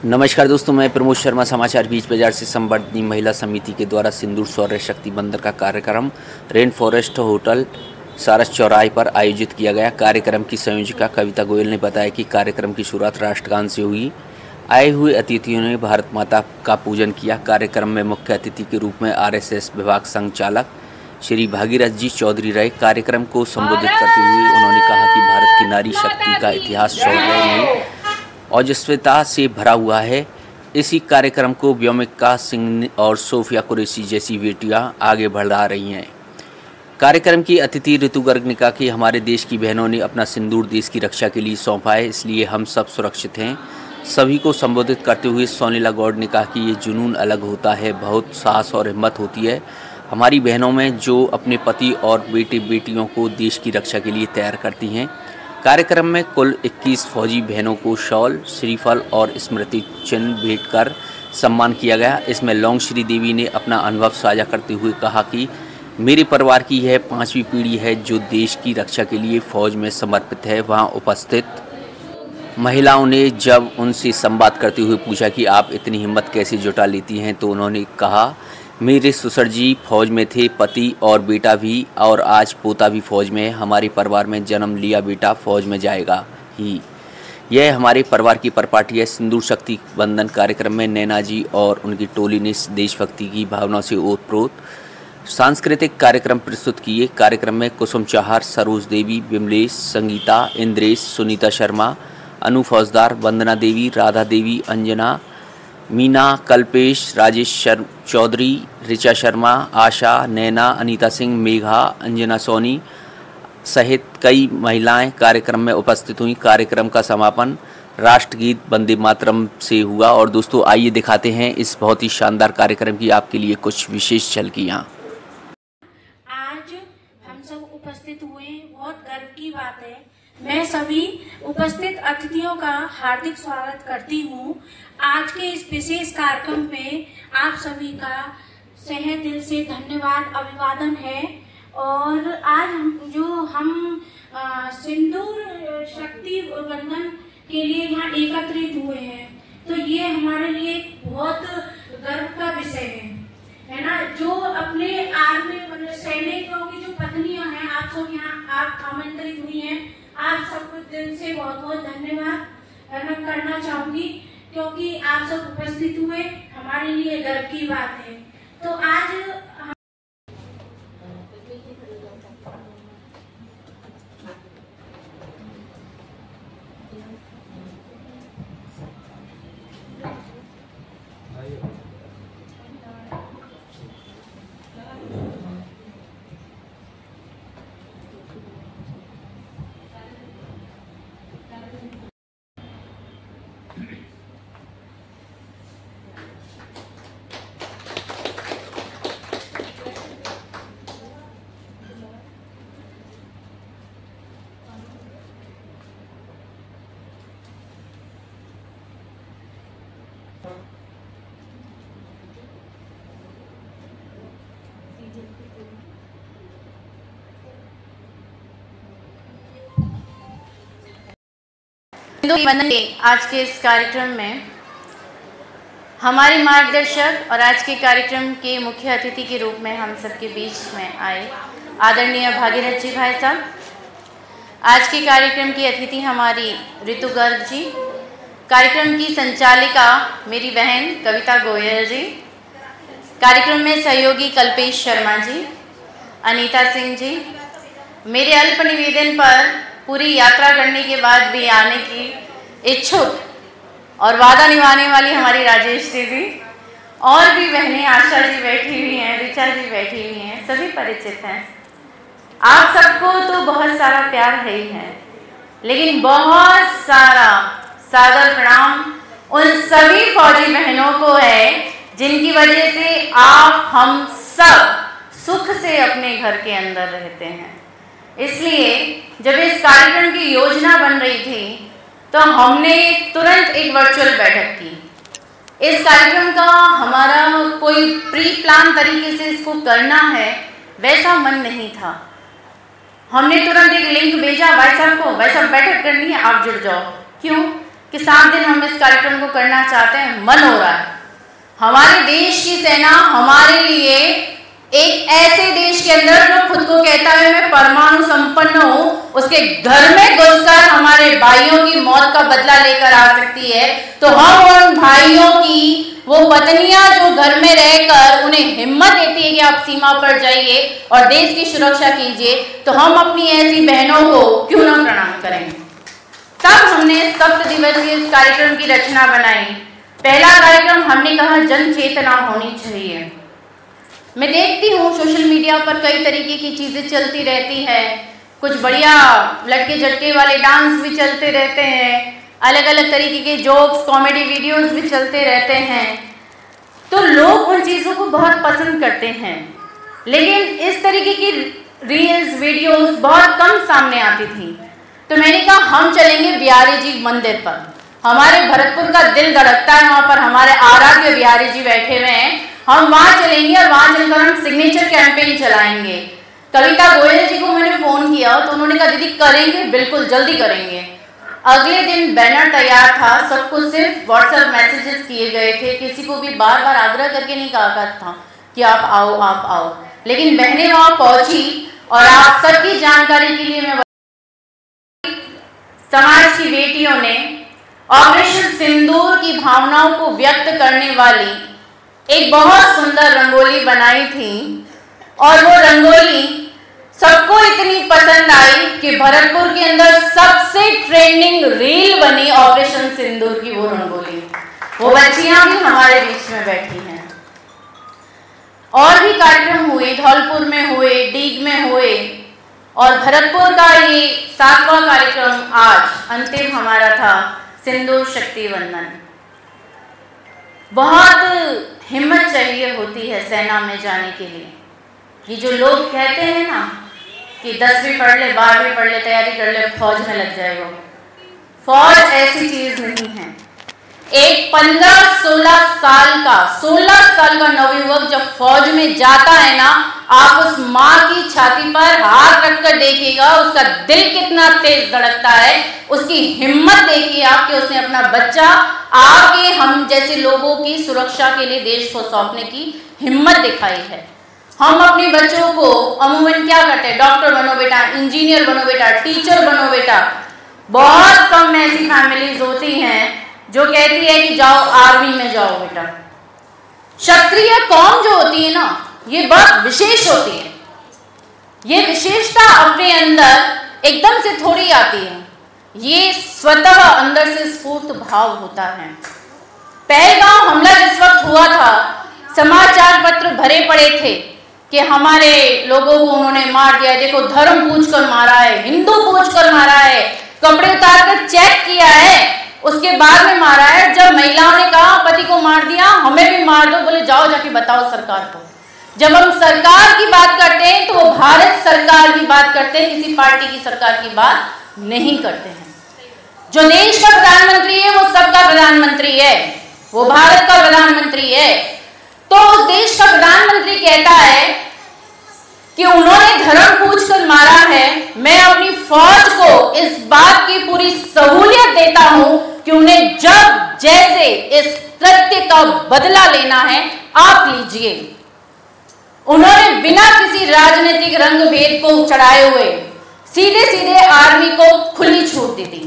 नमस्कार दोस्तों, मैं प्रमोद शर्मा। समाचार बीच बाजार से संवर्धिनी महिला समिति के द्वारा सिंदूर सौर्य शक्ति बंधन का कार्यक्रम रेन फॉरेस्ट होटल सारस चौराहे पर आयोजित किया गया। कार्यक्रम की संयोजिका कविता गोयल ने बताया कि कार्यक्रम की शुरुआत राष्ट्रगान से हुई। आए हुए अतिथियों ने भारत माता का पूजन किया। कार्यक्रम में मुख्य अतिथि के रूप में RSS विभाग संचालक श्री भागीरथ जी चौधरी रहे। कार्यक्रम को संबोधित करते हुए उन्होंने कहा कि भारत की नारी शक्ति का इतिहास शौर्य में ओजस्विता से भरा हुआ है। इसी कार्यक्रम को व्योमिका सिंह और सोफिया कुरैशी जैसी बेटियां आगे बढ़ा रही हैं। कार्यक्रम की अतिथि ऋतु गर्ग ने कहा कि हमारे देश की बहनों ने अपना सिंदूर देश की रक्षा के लिए सौंपा है, इसलिए हम सब सुरक्षित हैं। सभी को संबोधित करते हुए सोनीला गौड़ ने कहा कि ये जुनून अलग होता है, बहुत साहस और हिम्मत होती है हमारी बहनों में, जो अपने पति और बेटे बेटियों को देश की रक्षा के लिए तैयार करती हैं। कार्यक्रम में कुल 21 फौजी बहनों को शॉल, श्रीफल और स्मृति चिन्ह भेंट कर सम्मान किया गया। इसमें लौंगश्री देवी ने अपना अनुभव साझा करते हुए कहा कि मेरे परिवार की यह 5वीं पीढ़ी है जो देश की रक्षा के लिए फौज में समर्पित है। वहां उपस्थित महिलाओं ने जब उनसे संवाद करते हुए पूछा कि आप इतनी हिम्मत कैसे जुटा लेती हैं, तो उन्होंने कहा, मेरे ससुर जी फौज में थे, पति और बेटा भी, और आज पोता भी फौज में है। हमारे परिवार में जन्म लिया बेटा फौज में जाएगा ही। यह हमारे परिवार की परिपाटी है। सिंदूर शक्ति बंधन कार्यक्रम में नैना जी और उनकी टोली ने देशभक्ति की भावना से ओतप्रोत सांस्कृतिक कार्यक्रम प्रस्तुत किए। कार्यक्रम में कुसुम चाहर, सरोज देवी, विमलेश, संगीता, इंद्रेश, सुनीता शर्मा, अनु फौजदार, वंदना देवी, राधा देवी, अंजना, मीना, कल्पेश, राजेश चौधरी, ऋचा शर्मा, आशा, नैना, अनीता सिंह, मेघा, अंजना सोनी सहित कई महिलाएं कार्यक्रम में उपस्थित हुई। कार्यक्रम का समापन राष्ट्रगीत वंदे मातरम से हुआ। और दोस्तों, आइए दिखाते हैं इस बहुत ही शानदार कार्यक्रम की आपके लिए कुछ विशेष झलकियां। आज हम सब उपस्थित हुए, बहुत गर्व की बात है। मैं सभी उपस्थित अतिथियों का हार्दिक स्वागत करती हूँ। आज के इस विशेष कार्यक्रम पे आप सभी का तहे दिल से धन्यवाद, अभिवादन है। और आज हम सिंदूर शक्ति बंधन के लिए यहाँ एकत्रित हुए हैं, तो ये हमारे लिए बहुत गर्व का विषय है ना। जो अपने आर्मी मतलब सैनिकों की जो पत्नियां हैं, आप सब यहाँ आप आमंत्रित हुई हैं, आप सबको दिल से बहुत बहुत धन्यवाद करना चाहूंगी, क्योंकि आप सब उपस्थित हुए हमारे लिए गर्व की बात है। तो आज सिंदूर बंधन के आज के इस कार्यक्रम में हमारे मार्गदर्शक और आज के कार्यक्रम के मुख्य अतिथि के रूप में हम सबके बीच में आए आदरणीय भागीरथ जी भाई साहब। आज के कार्यक्रम की अतिथि हमारी ऋतु गर्ग जी, कार्यक्रम की संचालिका मेरी बहन कविता गोयल जी, कार्यक्रम में सहयोगी कल्पेश शर्मा जी, अनीता सिंह जी, मेरे अल्प निवेदन पर पूरी यात्रा करने के बाद भी आने की इच्छुक और वादा निभाने वाली हमारी राजेश दीदी, और भी बहनें आशा जी बैठी हुई हैं, ऋचा जी बैठी हुई हैं, सभी परिचित हैं। आप सबको तो बहुत सारा प्यार है ही है, लेकिन बहुत सारा सादर प्रणाम उन सभी फौजी बहनों को है जिनकी वजह से आप हम सब सुख से अपने घर के अंदर रहते हैं। इसलिए जब इस कार्यक्रम की योजना बन रही थी तो हमने तुरंत एक वर्चुअल बैठक की। इस कार्यक्रम का हमारा कोई प्री प्लान तरीके से इसको करना है वैसा मन नहीं था। हमने तुरंत एक लिंक भेजा भाई साहब को, भाई साहब बैठक करनी है, आप जुड़ जाओ। क्यों? कि 7 दिन हम इस कार्यक्रम को करना चाहते हैं, मन हो रहा है। हमारे देश की सेना हमारे लिए एक ऐसे देश के अंदर जो खुद को कहता है मैं परमाणु संपन्न हूं, उसके घर में घुसकर हमारे भाइयों की मौत का बदला लेकर आ सकती है, तो हम उन भाइयों की वो पत्नियां जो घर में रहकर उन्हें हिम्मत देती है कि आप सीमा पर जाइए और देश की सुरक्षा कीजिए, तो हम अपनी ऐसी बहनों को क्यों ना प्रणाम करेंगे। तब हमने 7 दिवसीय इस कार्यक्रम की रचना बनाई। पहला कार्यक्रम हमने कहा जन चेतना होनी चाहिए। मैं देखती हूँ सोशल मीडिया पर कई तरीके की चीज़ें चलती रहती है, कुछ बढ़िया लटके झटके वाले डांस भी चलते रहते हैं, अलग अलग तरीके के जोक्स कॉमेडी वीडियोस भी चलते रहते हैं, तो लोग उन चीज़ों को बहुत पसंद करते हैं। लेकिन इस तरीके की रील्स वीडियोस बहुत कम सामने आती थी, तो मैंने कहा हम चलेंगे बिहारी जी मंदिर पर। हमारे भरतपुर का दिल धड़कता है, वहाँ पर हमारे आराध्य बिहारी जी बैठे हुए हैं, हम वहाँ चलेंगे और वहाँ चलकर हम सिग्नेचर कैंपेन चलाएंगे। कविता गोयल जी को मैंने फ़ोन किया तो उन्होंने कहा दीदी करेंगे, बिल्कुल जल्दी करेंगे। अगले दिन बैनर तैयार था, सबको सिर्फ व्हाट्सएप मैसेजेस किए गए थे, किसी को भी बार बार आग्रह करके नहीं कहा था कि आप आओ आप आओ, लेकिन बहनें वहाँ पहुँची। और आप सबकी जानकारी के लिए मैं समाज की बेटियों ने ऑपरेशन सिंदूर की भावनाओं को व्यक्त करने वाली एक बहुत सुंदर रंगोली बनाई थी, और वो रंगोली सबको इतनी पसंद आई कि भरतपुर के अंदर सबसे ट्रेंडिंग रील बनी ऑपरेशन सिंदूर की वो रंगोली। वो बच्चियां भी हमारे बीच में बैठी हैं। और भी कार्यक्रम हुए, धौलपुर में हुए, डीग में हुए, और भरतपुर का ये 7वां कार्यक्रम आज अंतिम हमारा था सिंदूर शक्ति वंदन। बहुत हिम्मत चाहिए होती है सेना में जाने के लिए। ये जो लोग कहते हैं ना कि 10वीं पढ़ ले, 12वीं पढ़ ले, तैयारी कर ले, फौज में लग जाएगा, फौज ऐसी चीज नहीं है। एक 15-16 साल का नवयुवक जब फौज में जाता है ना, आप उस माँ की छाती पर हाथ रखकर देखिएगा उसका दिल कितना तेज धड़कता है, उसकी हिम्मत देखिए आप कि उसने अपना बच्चा आपके हम जैसे लोगों की सुरक्षा के लिए देश को सौंपने की हिम्मत दिखाई है। हम अपने बच्चों को अमूमन क्या करते हैं, डॉक्टर बनो बेटा, इंजीनियर बनो बेटा, टीचर बनो बेटा। बहुत कम ऐसी फैमिलीज होती हैं जो कहती है कि जाओ आर्मी में जाओ बेटा। क्षत्रिय कौम जो होती है ना, ये बहुत विशेष होती है। ये विशेषता अपने अंदर एकदम से थोड़ी आती है, ये स्वतः अंदर से स्फूर्त भाव होता है। पहलगांव हमला जिस वक्त हुआ था, समाचार पत्र भरे पड़े थे कि हमारे लोगों को उन्होंने मार दिया, देखो धर्म पूछकर मारा है, हिंदू पूछकर मारा है, कपड़े उतारकर चेक किया है, उसके बाद में मारा है। जब महिलाओं ने कहा पति को मार दिया, हमें भी मार दो, बोले जाओ जाके बताओ सरकार को। जब हम सरकार की बात करते हैं तो वो भारत सरकार की बात करते हैं, किसी पार्टी की सरकार की बात नहीं करते हैं। जो देश का प्रधानमंत्री है वो सबका प्रधानमंत्री है, वो भारत का प्रधानमंत्री है। तो उस देश का प्रधानमंत्री कहता है कि उन्होंने धर्म पूछकर मारा है, मैं अपनी फौज को इस बात की पूरी सहूलियत देता हूं कि उन्हें जब जैसे इस कृत्य का बदला लेना है आप लीजिए। उन्होंने बिना किसी राजनीतिक रंग भेद को चढ़ाए हुए सीधे सीधे आर्मी को खुली छूट दी थी।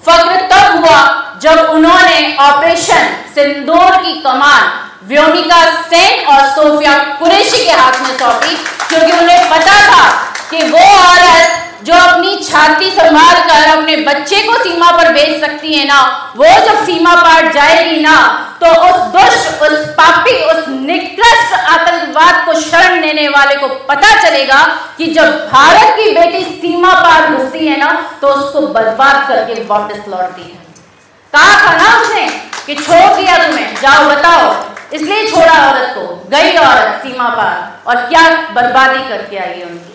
फक्र तब हुआ जब उन्होंने ऑपरेशन सिंदूर की कमान व्योमिका सेन और सोफिया कुरैशी के हाथ में सौंपी, क्योंकि उन्हें पता था कि वो औरत जो अपनी छाती संभाल कर अपने बच्चे को सीमा पर भेज सकती है ना, वो जब सीमा पार जाएगी ना, तो उस दुष्ट, उस पापी, उस निकृष्ट आतंकवाद को शरण देने वाले को पता चलेगा कि जब भारत की बेटी सीमा पार घुसती है ना, तो उसको बर्बाद करके वापस लौटती है। कहा था ना उसने कि छोड़ दिया तुम्हें, जाओ बताओ, इसलिए छोड़ा औरत को। गई औरत सीमा पार और क्या बर्बादी करके आई है उनकी।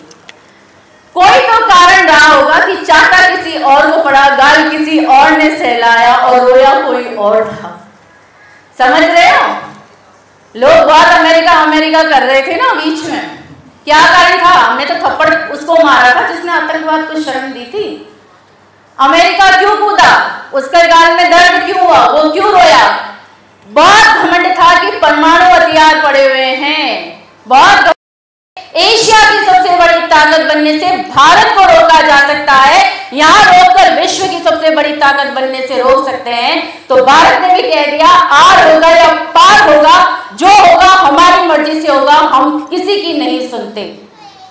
कोई तो कारण रहा होगा कि चाटा किसी और को पड़ा, गाल किसी और ने सहलाया और रोया कोई और था। समझ रहे हो? लोग बहुत अमेरिका अमेरिका कर रहे थे ना बीच में, क्या कारण था? हमने तो थप्पड़ उसको मारा था जिसने आतंकवाद को शरण दी थी। अमेरिका क्यों कूदा, उसके गाल में दर्द क्यों हुआ, वो क्यों रोया? बहुत घमंड था कि परमाणु हथियार पड़े हुए हैं। बहुत एशिया की सबसे बड़ी ताकत बनने से भारत को रोका जा सकता है, यहाँ रोककर विश्व की सबसे बड़ी ताकत बनने से रोक सकते हैं। तो भारत ने भी कह दिया आर होगा या पार होगा, जो होगा हमारी मर्जी से होगा, हम किसी की नहीं सुनते।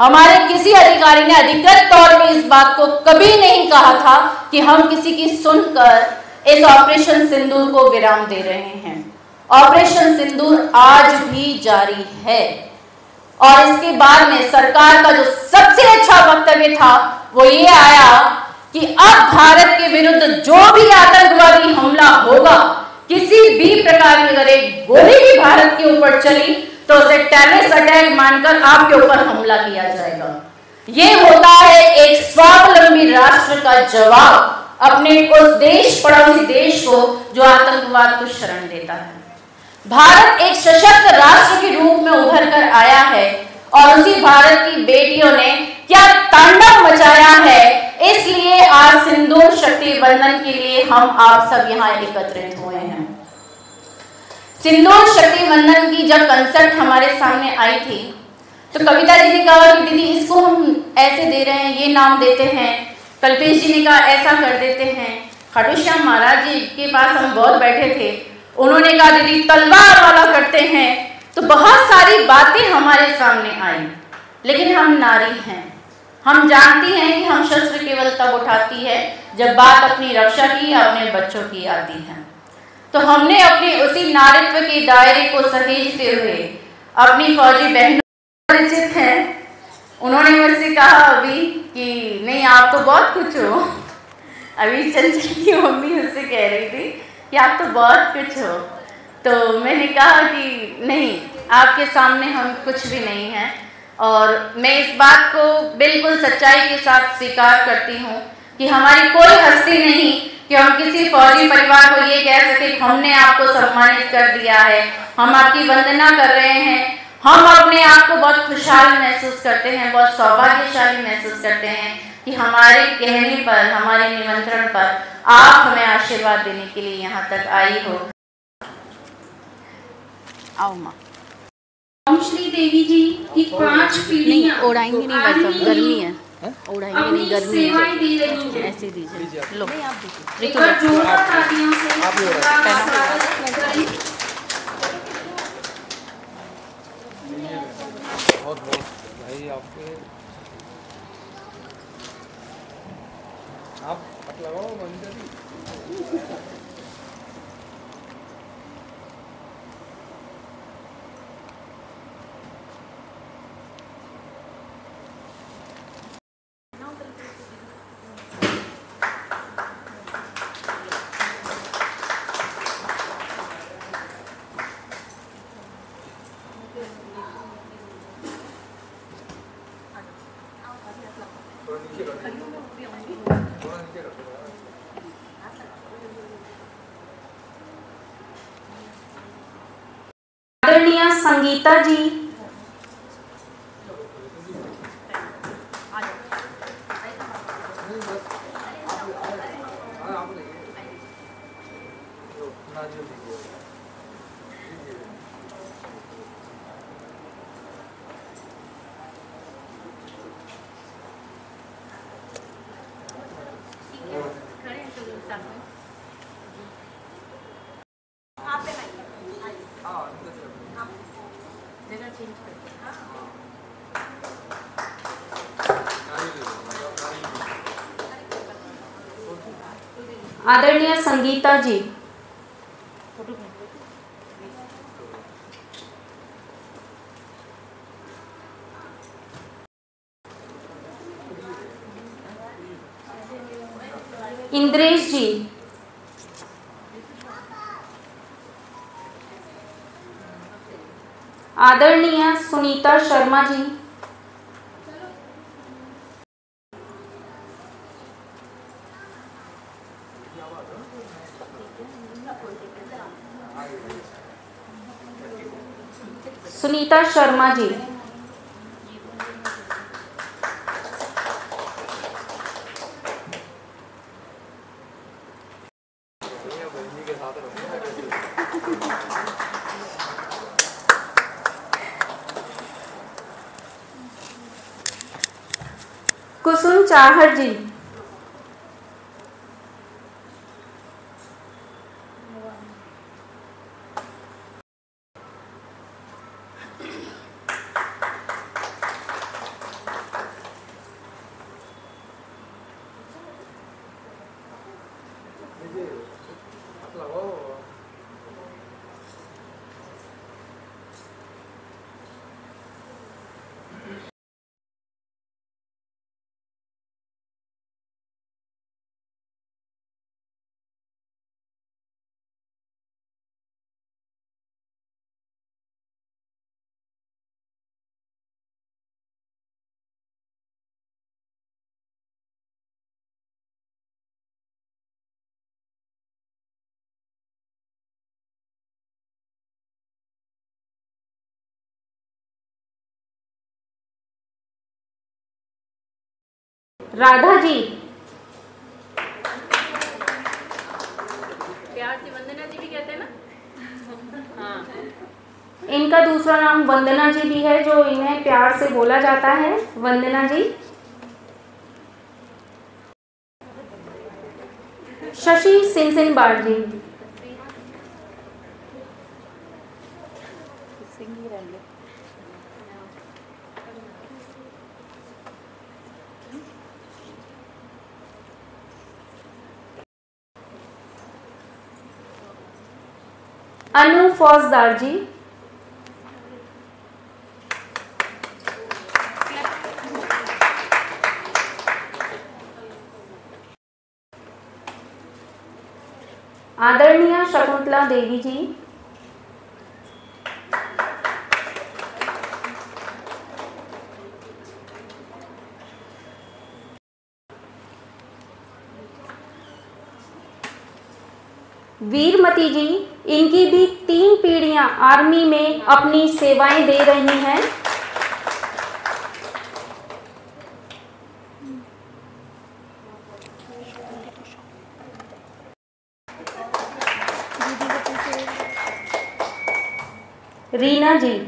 हमारे किसी अधिकारी ने अधिकृत तौर पे इस बात को कभी नहीं कहा था कि हम किसी की सुनकर इस ऑपरेशन सिंदूर को विराम दे रहे हैं। ऑपरेशन सिंदूर आज भी जारी है और इसके बाद में सरकार का जो सबसे अच्छा वक्तव्य था वो ये आया कि अब भारत के विरुद्ध जो भी आतंकवादी हमला होगा, किसी भी प्रकार की अगर एक गोली भी भारत के ऊपर चली तो उसे टेररिस्ट अटैक मानकर आपके ऊपर हमला किया जाएगा। ये होता है एक स्वावलंबी राष्ट्र का जवाब अपने उस देश, पड़ोसी देश को जो आतंकवाद को शरण देता है। भारत एक सशक्त राष्ट्र के रूप में उभर कर आया है और उसी भारत की बेटियों ने क्या तांडव मचाया है, इसलिए आज सिंदूर शक्ति बंधन के लिए हम आप सब यहाँ एकत्रित हुए हैं। सिंदूर शक्ति बंधन की जब कंसेप्ट हमारे सामने आई थी तो कविता जी ने कहा कि दीदी इसको हम ऐसे दे रहे हैं, ये नाम देते हैं। कल्पेश जी ने कहा ऐसा कर देते हैं। खाटू श्याम महाराज जी के पास हम बहुत बैठे थे, उन्होंने कहा दीदी तलवार वाला करते हैं। तो बहुत सारी बातें हमारे सामने आई, लेकिन हम नारी हैं, हम जानती हैं कि हम शस्त्र केवल तब उठाती है जब बात अपनी रक्षा की या अपने बच्चों की आती है। तो हमने अपने उसी नारित्व के दायरे को सहेजते हुए अपनी फौजी बहनों परिचित हैं, उन्होंने मुझसे कहा अभी कि नहीं आप तो बहुत कुछ हो। अभी चंचल की मम्मी मुझसे कह रही थी कि आप तो बहुत कुछ हो। तो मैंने कहा कि नहीं, आपके सामने हम कुछ भी नहीं हैं और मैं इस बात को बिल्कुल सच्चाई के साथ स्वीकार करती हूँ कि हमारी कोई हस्ती नहीं कि हम किसी फौजी परिवार को ये कह सके हमने आपको सम्मानित कर दिया है, हम आपकी वंदना कर रहे हैं। हम अपने आप को बहुत खुशहाल महसूस करते हैं, बहुत सौभाग्यशाली महसूस करते हैं कि हमारे कहने पर, हमारे निमंत्रण पर आप हमें आशीर्वाद देने के लिए यहाँ तक आई हो। आओ माँ। श्री देवी जी की 5 पीढ़ियां उड़ाएंगे नहीं, वैसे गर्मी है, उड़ाएंगे नहीं, गर्मी सेवाएं दे रही हैं। ऐसे दीजिए, लो एक बार जोरदार तालियों से स्वागत करें। बहुत बहुत भाई आपके आप लगाओ मंदिर। आदरणीय संगीता जी, आदरणीय संगीता जी, इंद्रेश जी, आदरणीय सुनीता शर्मा जी, सुनीता शर्मा जी, कुसुम चाहर जी। राधा जी। प्यार से वंदना जी भी कहते हैं ना। हाँ, इनका दूसरा नाम वंदना जी भी है, जो इन्हें प्यार से बोला जाता है वंदना जी। शशि सिंसिनबार जी। अनु फौजदार जी। आदरणीय शकुंतला देवी जी। वीरमती जी, इनकी भी 3 पीढ़ियां आर्मी में अपनी सेवाएं दे रही हैं। रीना जी।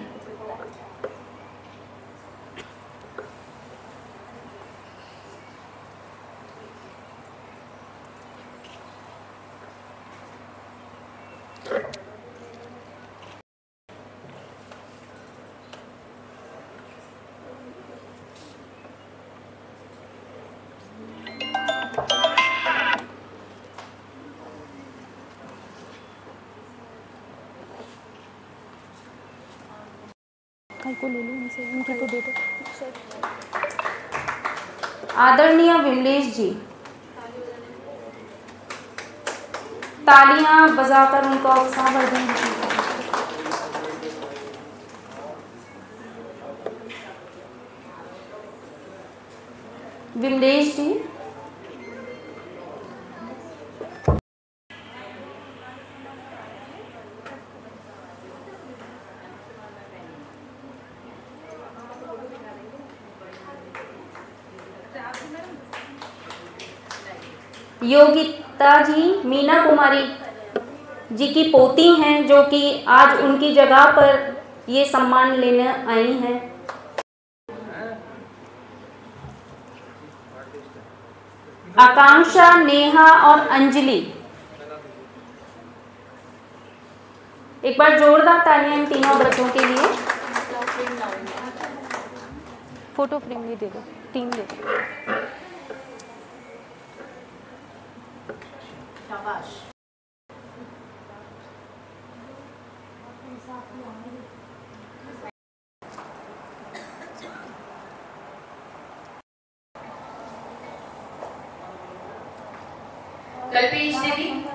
को ले लो इनसे, उनके को दे दो। आदरणीय विमलेश जी, तालियां बजाकर उनका उत्साहवर्धन कीजिए। विमलेश जी। योगिता जी मीना कुमारी जी की पोती हैं, जो कि आज उनकी जगह पर ये सम्मान लेने आई हैं। आकांक्षा, नेहा और अंजलि, एक बार जोरदार तालियां इन तीनों बच्चों के लिए। फोटो फ्रेम भी दे दो, 3 दे दो। शाबाश। कल्पेश दीदी।